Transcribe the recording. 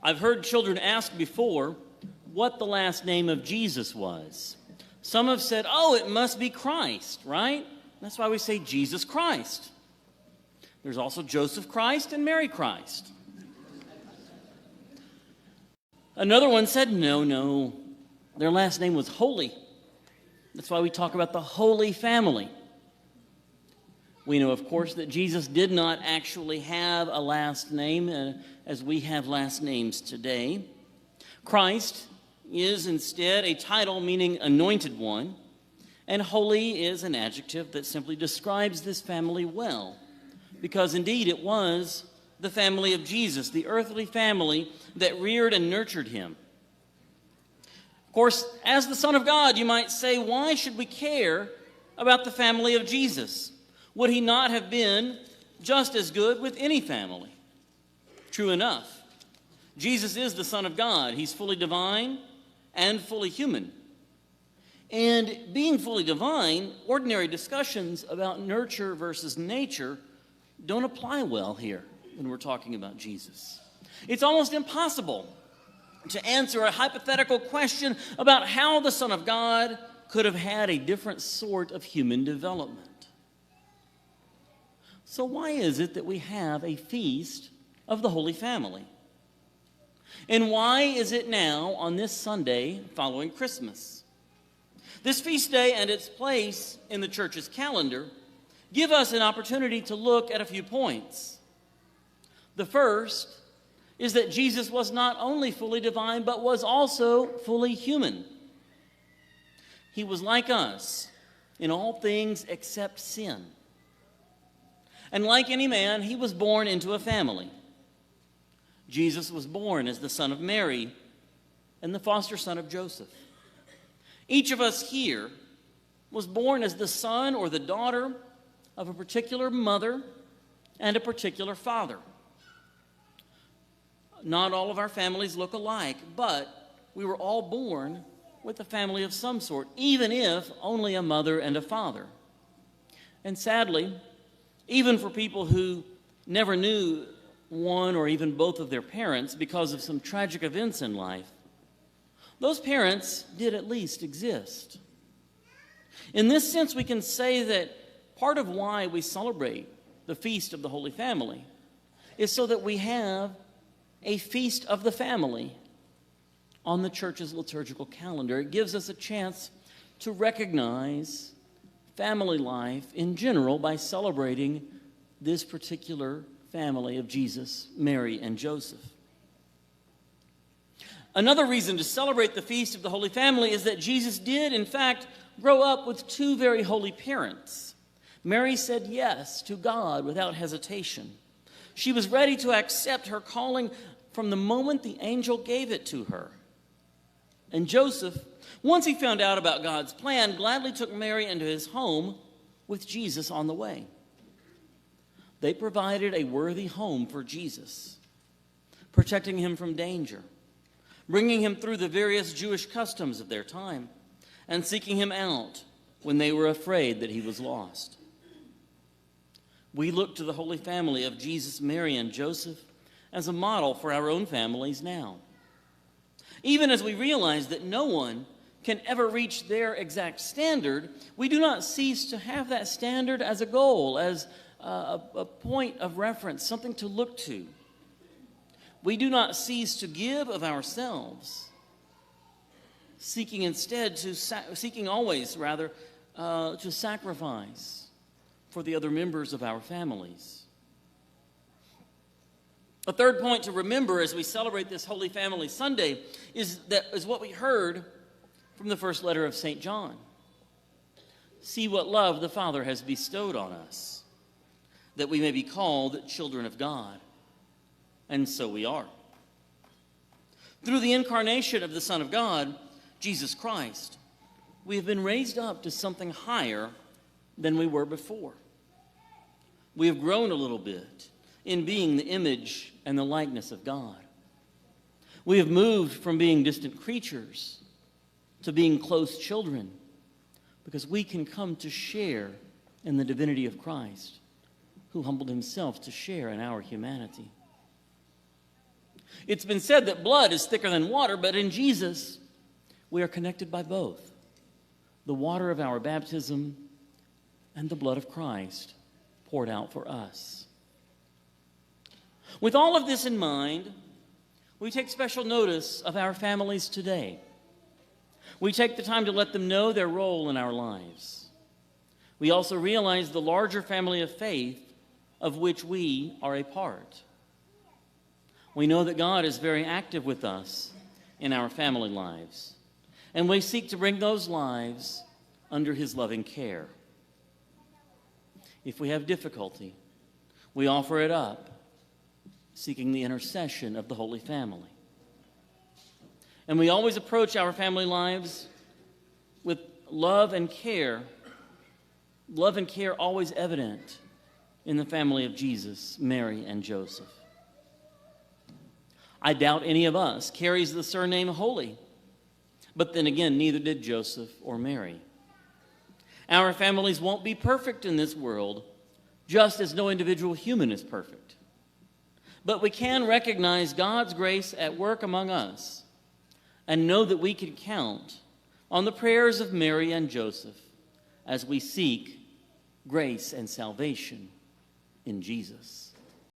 I've heard children ask before what the last name of Jesus was. Some have said, oh, it must be Christ, right? That's why we say Jesus Christ. There's also Joseph Christ and Mary Christ. Another one said, no, their last name was Holy. That's why we talk about the Holy Family. We know, of course, that Jesus did not actually have a last name as we have last names today. Christ is instead a title meaning anointed one, and holy is an adjective that simply describes this family well, because indeed it was the family of Jesus, the earthly family that reared and nurtured him. Of course, as the Son of God, you might say, why should we care about the family of Jesus? Would he not have been just as good with any family? True enough. Jesus is the Son of God. He's fully divine and fully human. And being fully divine, ordinary discussions about nurture versus nature don't apply well here when we're talking about Jesus. It's almost impossible to answer a hypothetical question about how the Son of God could have had a different sort of human development. So why is it that we have a feast of the Holy Family? And why is it now on this Sunday following Christmas? This feast day and its place in the church's calendar give us an opportunity to look at a few points. The first is that Jesus was not only fully divine, but was also fully human. He was like us in all things except sin. And like any man, he was born into a family. Jesus was born as the son of Mary and the foster son of Joseph. Each of us here was born as the son or the daughter of a particular mother and a particular father. Not all of our families look alike, but we were all born with a family of some sort, even if only a mother and a father. And sadly, even for people who never knew one or even both of their parents because of some tragic events in life, those parents did at least exist. In this sense, we can say that part of why we celebrate the Feast of the Holy Family is so that we have a feast of the family on the church's liturgical calendar. It gives us a chance to recognize family life in general by celebrating this particular family of Jesus, Mary, and Joseph. Another reason to celebrate the Feast of the Holy Family is that Jesus did, in fact, grow up with two very holy parents. Mary said yes to God without hesitation. She was ready to accept her calling from the moment the angel gave it to her. And Joseph, once he found out about God's plan, gladly took Mary into his home with Jesus on the way. They provided a worthy home for Jesus, protecting him from danger, bringing him through the various Jewish customs of their time, and seeking him out when they were afraid that he was lost. We look to the Holy Family of Jesus, Mary, and Joseph as a model for our own families now. Even as we realize that no one can ever reach their exact standard, we do not cease to have that standard as a goal, as a point of reference, something to look to. We do not cease to give of ourselves, seeking always to sacrifice for the other members of our families. A third point to remember as we celebrate this Holy Family Sunday is what we heard from the first letter of St. John. See what love the Father has bestowed on us, that we may be called children of God. And so we are. Through the incarnation of the Son of God, Jesus Christ, we have been raised up to something higher than we were before. We have grown a little bit in being the image and the likeness of God. We have moved from being distant creatures to being close children because we can come to share in the divinity of Christ, who humbled himself to share in our humanity. It's been said that blood is thicker than water, but in Jesus, we are connected by both the water of our baptism and the blood of Christ poured out for us. With all of this in mind, we take special notice of our families today. We take the time to let them know their role in our lives. We also realize the larger family of faith of which we are a part. We know that God is very active with us in our family lives, and we seek to bring those lives under His loving care. If we have difficulty, we offer it up, seeking the intercession of the Holy Family. And we always approach our family lives with love and care always evident in the family of Jesus, Mary, and Joseph. I doubt any of us carries the surname Holy, but then again, neither did Joseph or Mary. Our families won't be perfect in this world, just as no individual human is perfect. But we can recognize God's grace at work among us and know that we can count on the prayers of Mary and Joseph as we seek grace and salvation in Jesus.